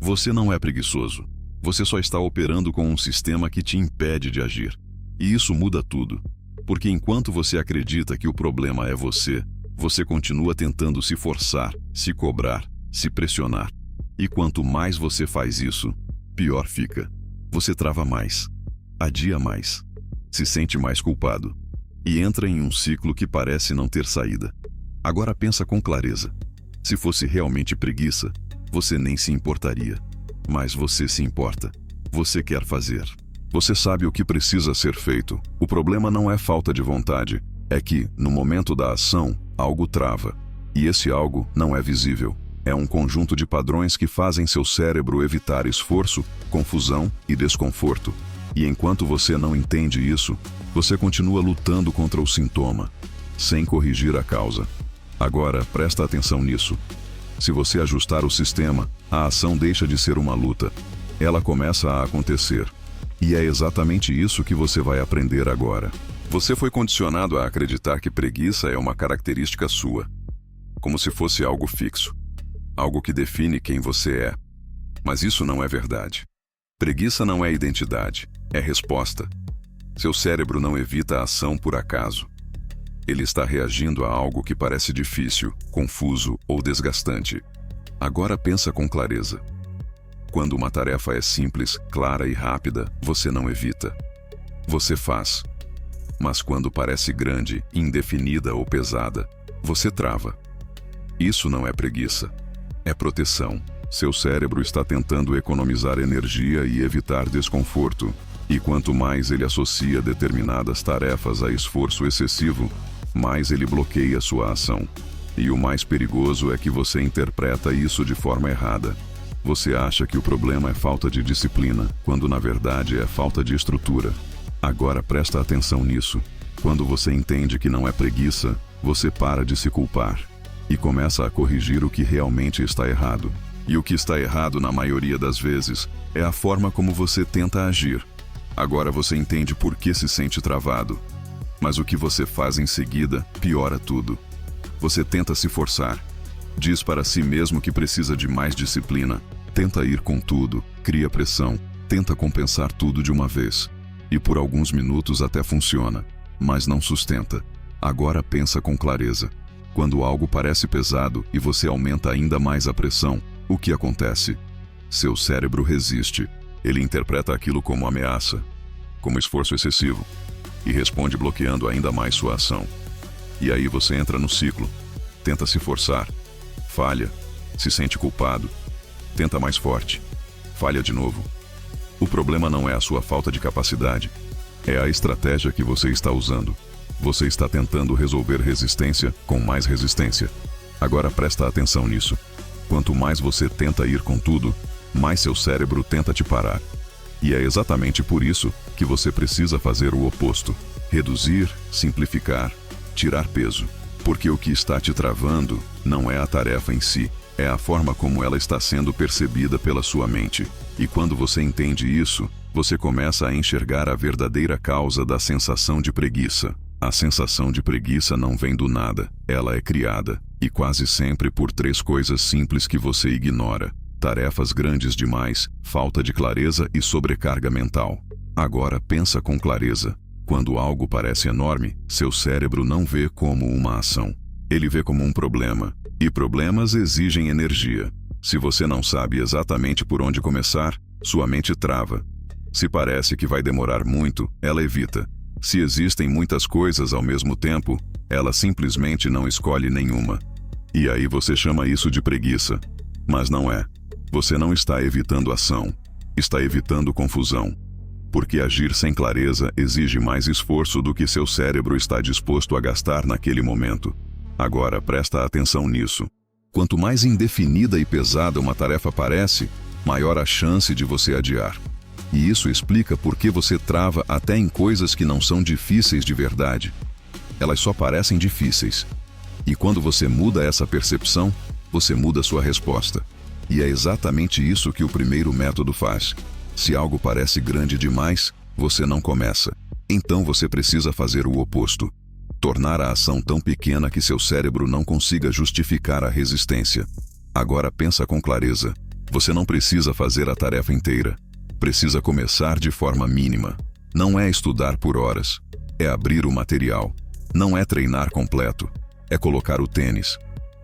Você não é preguiçoso. Você só está operando com um sistema que te impede de agir. E isso muda tudo. Porque enquanto você acredita que o problema é você, você continua tentando se forçar, se cobrar, se pressionar. E quanto mais você faz isso, pior fica. Você trava mais, adia mais, se sente mais culpado e entra em um ciclo que parece não ter saída. Agora pensa com clareza. Se fosse realmente preguiça, você nem se importaria. Mas você se importa. Você quer fazer. Você sabe o que precisa ser feito. O problema não é falta de vontade. É que, no momento da ação, algo trava. E esse algo não é visível. É um conjunto de padrões que fazem seu cérebro evitar esforço, confusão e desconforto. E enquanto você não entende isso, você continua lutando contra o sintoma, sem corrigir a causa. Agora, presta atenção nisso. Se você ajustar o sistema, a ação deixa de ser uma luta. Ela começa a acontecer. E é exatamente isso que você vai aprender agora. Você foi condicionado a acreditar que preguiça é uma característica sua, como se fosse algo fixo, algo que define quem você é. Mas isso não é verdade. Preguiça não é identidade, é resposta. Seu cérebro não evita a ação por acaso. Ele está reagindo a algo que parece difícil, confuso ou desgastante. Agora pensa com clareza. Quando uma tarefa é simples, clara e rápida, você não evita. Você faz. Mas quando parece grande, indefinida ou pesada, você trava. Isso não é preguiça. É proteção. Seu cérebro está tentando economizar energia e evitar desconforto. E quanto mais ele associa determinadas tarefas a esforço excessivo, mais ele bloqueia sua ação. E o mais perigoso é que você interpreta isso de forma errada. Você acha que o problema é falta de disciplina, quando na verdade é falta de estrutura. Agora presta atenção nisso. Quando você entende que não é preguiça, você para de se culpar e começa a corrigir o que realmente está errado. E o que está errado na maioria das vezes é a forma como você tenta agir. Agora você entende por que se sente travado. Mas o que você faz em seguida piora tudo. Você tenta se forçar. Diz para si mesmo que precisa de mais disciplina. Tenta ir com tudo, cria pressão, tenta compensar tudo de uma vez. E por alguns minutos até funciona, mas não sustenta. Agora pensa com clareza. Quando algo parece pesado e você aumenta ainda mais a pressão, o que acontece? Seu cérebro resiste. Ele interpreta aquilo como ameaça, como esforço excessivo, e responde bloqueando ainda mais sua ação. E aí você entra no ciclo. Tenta se forçar. Falha. Se sente culpado. Tenta mais forte. Falha de novo. O problema não é a sua falta de capacidade. É a estratégia que você está usando. Você está tentando resolver resistência com mais resistência. Agora presta atenção nisso. Quanto mais você tenta ir com tudo, mais seu cérebro tenta te parar. E é exatamente por isso que você precisa fazer o oposto. Reduzir, simplificar, tirar peso. Porque o que está te travando não é a tarefa em si, é a forma como ela está sendo percebida pela sua mente. E quando você entende isso, você começa a enxergar a verdadeira causa da sensação de preguiça. A sensação de preguiça não vem do nada, ela é criada, e quase sempre por 3 coisas simples que você ignora: tarefas grandes demais, falta de clareza e sobrecarga mental. Agora pensa com clareza. Quando algo parece enorme, seu cérebro não vê como uma ação. Ele vê como um problema. E problemas exigem energia. Se você não sabe exatamente por onde começar, sua mente trava. Se parece que vai demorar muito, ela evita. Se existem muitas coisas ao mesmo tempo, ela simplesmente não escolhe nenhuma. E aí você chama isso de preguiça. Mas não é. Você não está evitando ação. Está evitando confusão. Porque agir sem clareza exige mais esforço do que seu cérebro está disposto a gastar naquele momento. Agora presta atenção nisso. Quanto mais indefinida e pesada uma tarefa parece, maior a chance de você adiar. E isso explica por que você trava até em coisas que não são difíceis de verdade. Elas só parecem difíceis. E quando você muda essa percepção, você muda sua resposta. E é exatamente isso que o primeiro método faz. Se algo parece grande demais, você não começa. Então você precisa fazer o oposto. Tornar a ação tão pequena que seu cérebro não consiga justificar a resistência. Agora pensa com clareza. Você não precisa fazer a tarefa inteira. Precisa começar de forma mínima. Não é estudar por horas. É abrir o material. Não é treinar completo. É colocar o tênis.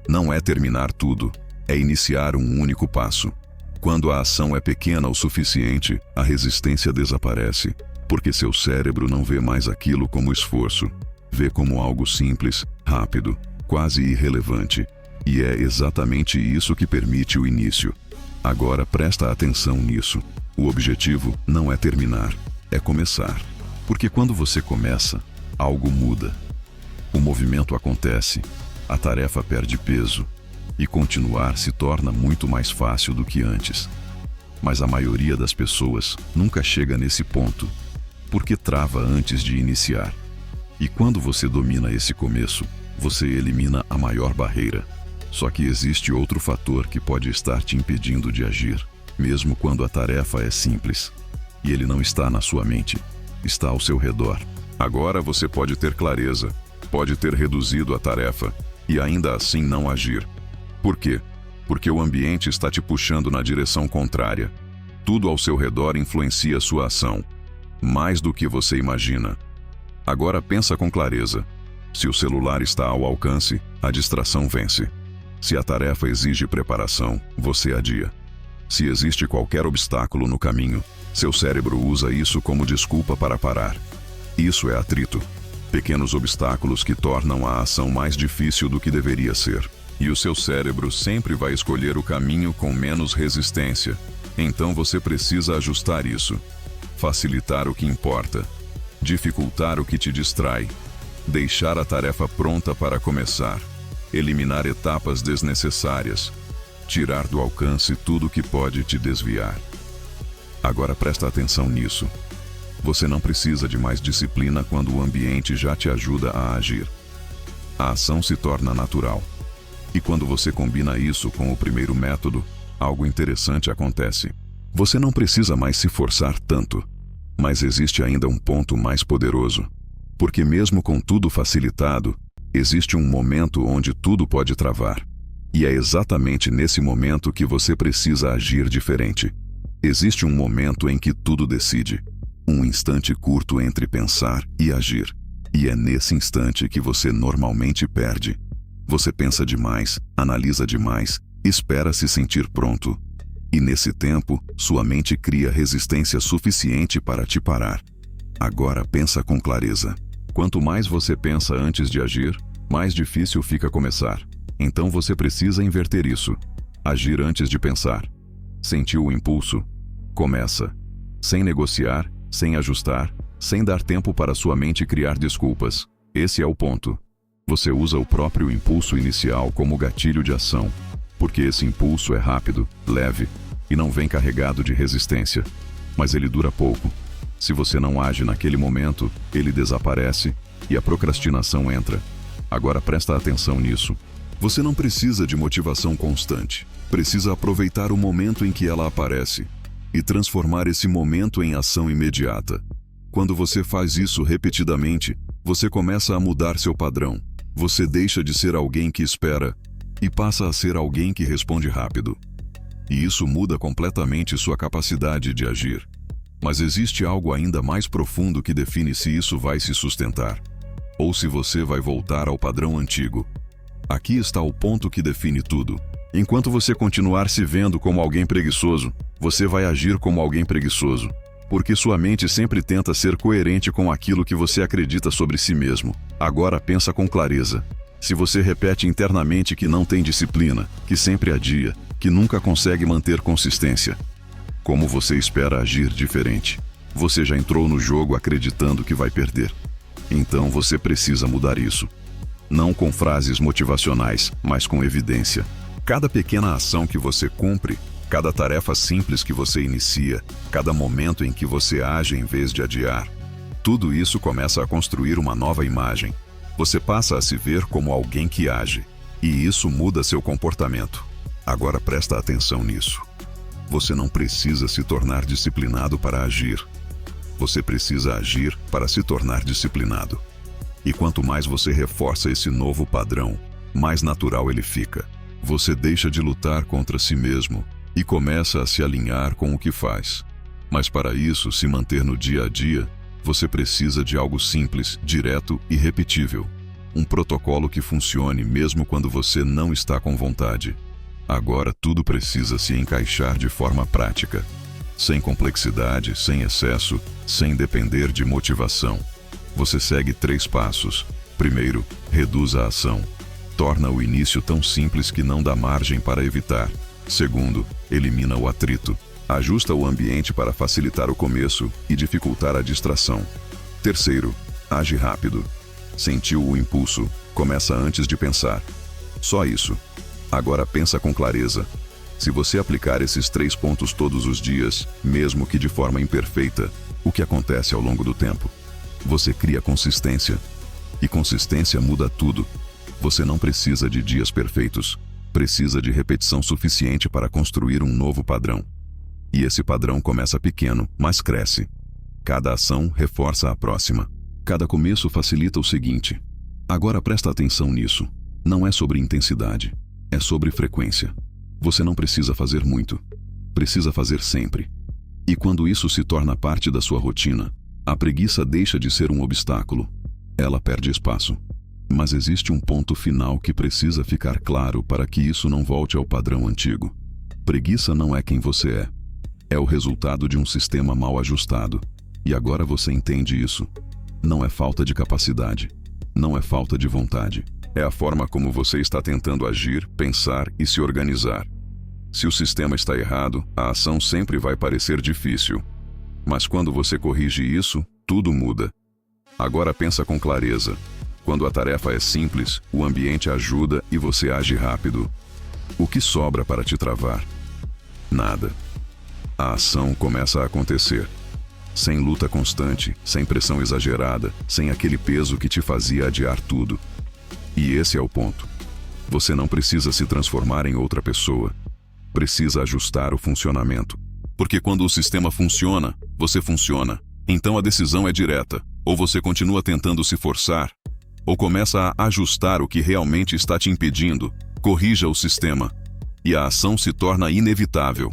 Não é terminar tudo. É iniciar um único passo. Quando a ação é pequena o suficiente, a resistência desaparece, porque seu cérebro não vê mais aquilo como esforço. Vê como algo simples, rápido, quase irrelevante. E é exatamente isso que permite o início. Agora presta atenção nisso. O objetivo não é terminar, é começar. Porque quando você começa, algo muda. O movimento acontece, a tarefa perde peso, e continuar se torna muito mais fácil do que antes. Mas a maioria das pessoas nunca chega nesse ponto, porque trava antes de iniciar. E quando você domina esse começo, você elimina a maior barreira. Só que existe outro fator que pode estar te impedindo de agir, mesmo quando a tarefa é simples. E ele não está na sua mente, está ao seu redor. Agora você pode ter clareza, pode ter reduzido a tarefa, e ainda assim não agir. Por quê? Porque o ambiente está te puxando na direção contrária. Tudo ao seu redor influencia sua ação, mais do que você imagina. Agora pensa com clareza. Se o celular está ao alcance, a distração vence. Se a tarefa exige preparação, você adia. Se existe qualquer obstáculo no caminho, seu cérebro usa isso como desculpa para parar. Isso é atrito. Pequenos obstáculos que tornam a ação mais difícil do que deveria ser. E o seu cérebro sempre vai escolher o caminho com menos resistência. Então você precisa ajustar isso. Facilitar o que importa. Dificultar o que te distrai. Deixar a tarefa pronta para começar. Eliminar etapas desnecessárias. Tirar do alcance tudo que pode te desviar. Agora presta atenção nisso. Você não precisa de mais disciplina quando o ambiente já te ajuda a agir. A ação se torna natural. E quando você combina isso com o primeiro método, algo interessante acontece. Você não precisa mais se forçar tanto. Mas existe ainda um ponto mais poderoso. Porque mesmo com tudo facilitado, existe um momento onde tudo pode travar. E é exatamente nesse momento que você precisa agir diferente. Existe um momento em que tudo decide. Um instante curto entre pensar e agir. E é nesse instante que você normalmente perde. Você pensa demais, analisa demais, espera se sentir pronto. E nesse tempo, sua mente cria resistência suficiente para te parar. Agora pensa com clareza. Quanto mais você pensa antes de agir, mais difícil fica começar. Então você precisa inverter isso. Agir antes de pensar. Sentiu o impulso? Começa. Sem negociar, sem ajustar, sem dar tempo para sua mente criar desculpas. Esse é o ponto. Você usa o próprio impulso inicial como gatilho de ação. Porque esse impulso é rápido, leve, e não vem carregado de resistência. Mas ele dura pouco. Se você não age naquele momento, ele desaparece e a procrastinação entra. Agora presta atenção nisso. Você não precisa de motivação constante. Precisa aproveitar o momento em que ela aparece e transformar esse momento em ação imediata. Quando você faz isso repetidamente, você começa a mudar seu padrão. Você deixa de ser alguém que espera e passa a ser alguém que responde rápido. E isso muda completamente sua capacidade de agir. Mas existe algo ainda mais profundo que define se isso vai se sustentar, ou se você vai voltar ao padrão antigo. Aqui está o ponto que define tudo. Enquanto você continuar se vendo como alguém preguiçoso, você vai agir como alguém preguiçoso, porque sua mente sempre tenta ser coerente com aquilo que você acredita sobre si mesmo. Agora pensa com clareza. Se você repete internamente que não tem disciplina, que sempre adia, que nunca consegue manter consistência, como você espera agir diferente? Você já entrou no jogo acreditando que vai perder. Então você precisa mudar isso. Não com frases motivacionais, mas com evidência. Cada pequena ação que você cumpre, cada tarefa simples que você inicia, cada momento em que você age em vez de adiar, tudo isso começa a construir uma nova imagem. Você passa a se ver como alguém que age, e isso muda seu comportamento. Agora presta atenção nisso. Você não precisa se tornar disciplinado para agir. Você precisa agir para se tornar disciplinado. E quanto mais você reforça esse novo padrão, mais natural ele fica. Você deixa de lutar contra si mesmo e começa a se alinhar com o que faz. Mas para isso, se manter no dia a dia, você precisa de algo simples, direto e repetível. Um protocolo que funcione mesmo quando você não está com vontade. Agora tudo precisa se encaixar de forma prática. Sem complexidade, sem excesso, sem depender de motivação. Você segue 3 passos. Primeiro, reduz a ação. Torna o início tão simples que não dá margem para evitar. Segundo, elimina o atrito. Ajusta o ambiente para facilitar o começo e dificultar a distração. Terceiro, age rápido. Sentiu o impulso, começa antes de pensar. Só isso. Agora pensa com clareza. Se você aplicar esses 3 pontos todos os dias, mesmo que de forma imperfeita, o que acontece ao longo do tempo? Você cria consistência. E consistência muda tudo. Você não precisa de dias perfeitos. Precisa de repetição suficiente para construir um novo padrão. E esse padrão começa pequeno, mas cresce. Cada ação reforça a próxima. Cada começo facilita o seguinte. Agora presta atenção nisso. Não é sobre intensidade. É sobre frequência. Você não precisa fazer muito. Precisa fazer sempre. E quando isso se torna parte da sua rotina, a preguiça deixa de ser um obstáculo. Ela perde espaço. Mas existe um ponto final que precisa ficar claro para que isso não volte ao padrão antigo. Preguiça não é quem você é. É o resultado de um sistema mal ajustado. E agora você entende isso. Não é falta de capacidade. Não é falta de vontade. É a forma como você está tentando agir, pensar e se organizar. Se o sistema está errado, a ação sempre vai parecer difícil. Mas quando você corrige isso, tudo muda. Agora pensa com clareza. Quando a tarefa é simples, o ambiente ajuda e você age rápido. O que sobra para te travar? Nada. A ação começa a acontecer. Sem luta constante, sem pressão exagerada, sem aquele peso que te fazia adiar tudo. E esse é o ponto. Você não precisa se transformar em outra pessoa. Precisa ajustar o funcionamento. Porque quando o sistema funciona, você funciona. Então a decisão é direta. Ou você continua tentando se forçar, ou começa a ajustar o que realmente está te impedindo. Corrija o sistema. E a ação se torna inevitável.